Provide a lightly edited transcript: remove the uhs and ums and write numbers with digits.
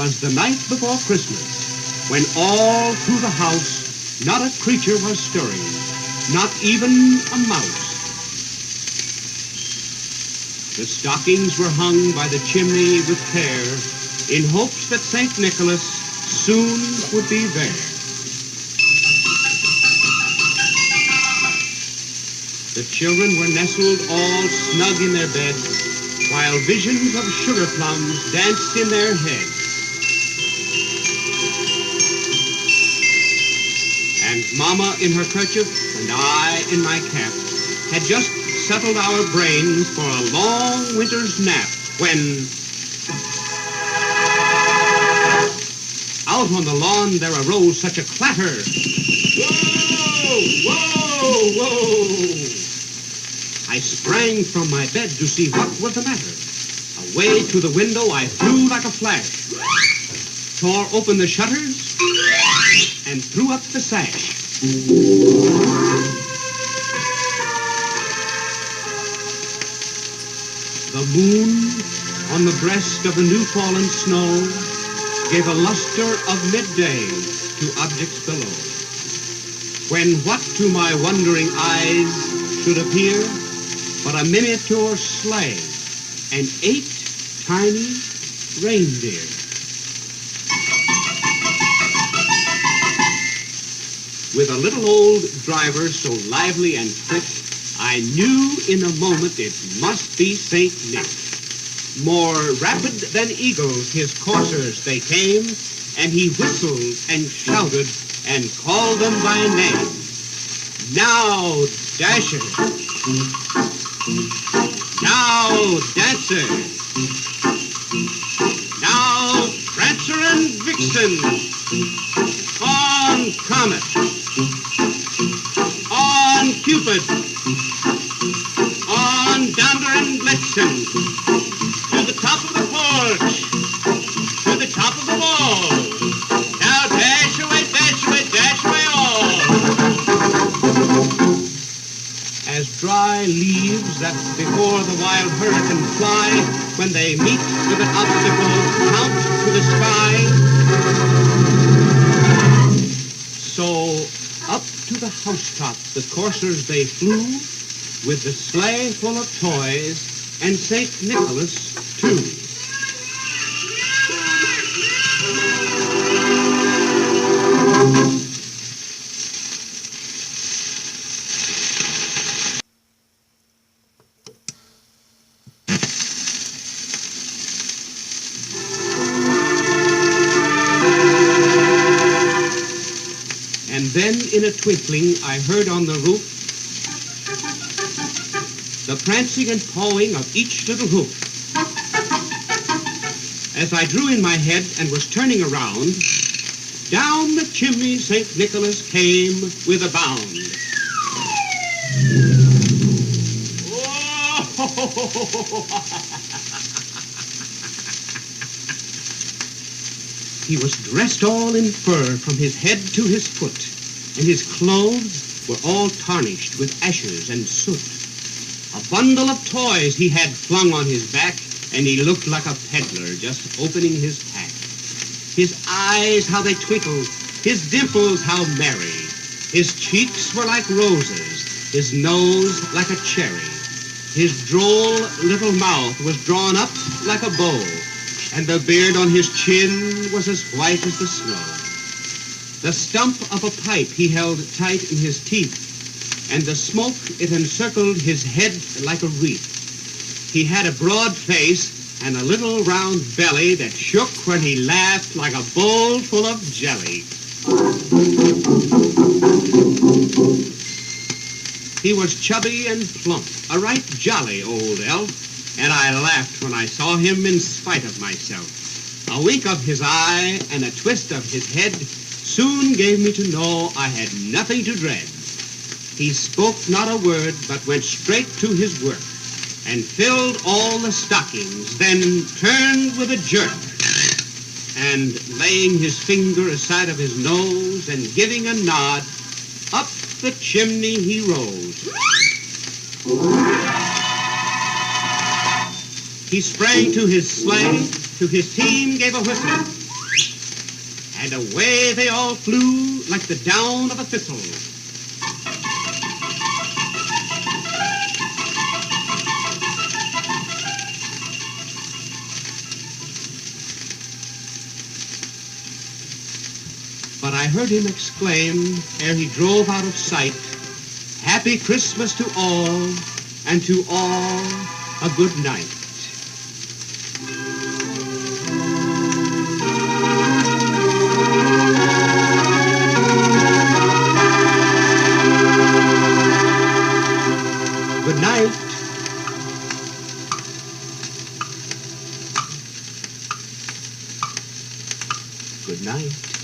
'Twas the night before Christmas, when all through the house not a creature was stirring, not even a mouse. The stockings were hung by the chimney with care, in hopes that St. Nicholas soon would be there. The children were nestled all snug in their beds, while visions of sugar plums danced in their heads. And Mama in her kerchief and I in my cap had just settled our brains for a long winter's nap when out on the lawn there arose such a clatter. Whoa! Whoa! Whoa! I sprang from my bed to see what was the matter. Away to the window I flew like a flash, tore open the shutters, and threw up the sash. The moon on the breast of the new-fallen snow gave a luster of midday to objects below, when what to my wondering eyes should appear but a miniature sleigh and 8 tiny reindeer. With a little old driver so lively and quick, I knew in a moment it must be St. Nick. More rapid than eagles his coursers they came, and he whistled and shouted and called them by name. Now, Dasher! Now, Dancer! Now, Prancer and Vixen! On Comet! On Cupid! On Donder and Blitzen! To the top of the porch! To the top of the wall! Now dash away all! As dry leaves that before the wild hurricane fly, when they meet with an obstacle, count to the sky. So up to the housetop the coursers they flew, with the sleigh full of toys, and St. Nicholas too. And then in a twinkling I heard on the roof the prancing and pawing of each little hoof. As I drew in my head and was turning around, down the chimney St. Nicholas came with a bound. He was dressed all in fur from his head to his foot, and his clothes were all tarnished with ashes and soot. A bundle of toys he had flung on his back, and he looked like a peddler just opening his pack. His eyes, how they twinkled, his dimples, how merry. His cheeks were like roses, his nose like a cherry. His droll little mouth was drawn up like a bow, and the beard on his chin was as white as the snow. The stump of a pipe he held tight in his teeth, and the smoke, it encircled his head like a wreath. He had a broad face and a little round belly that shook when he laughed like a bowl full of jelly. He was chubby and plump, a right jolly old elf, and I laughed when I saw him in spite of myself. A wink of his eye and a twist of his head soon gave me to know I had nothing to dread. He spoke not a word, but went straight to his work, and filled all the stockings, then turned with a jerk, and laying his finger aside of his nose and giving a nod, up the chimney he rose. He sprang to his sleigh, to his team gave a whistle, and away they all flew like the down of a thistle. But I heard him exclaim, ere he drove out of sight, "Happy Christmas to all, and to all a good night." Good night. Good night.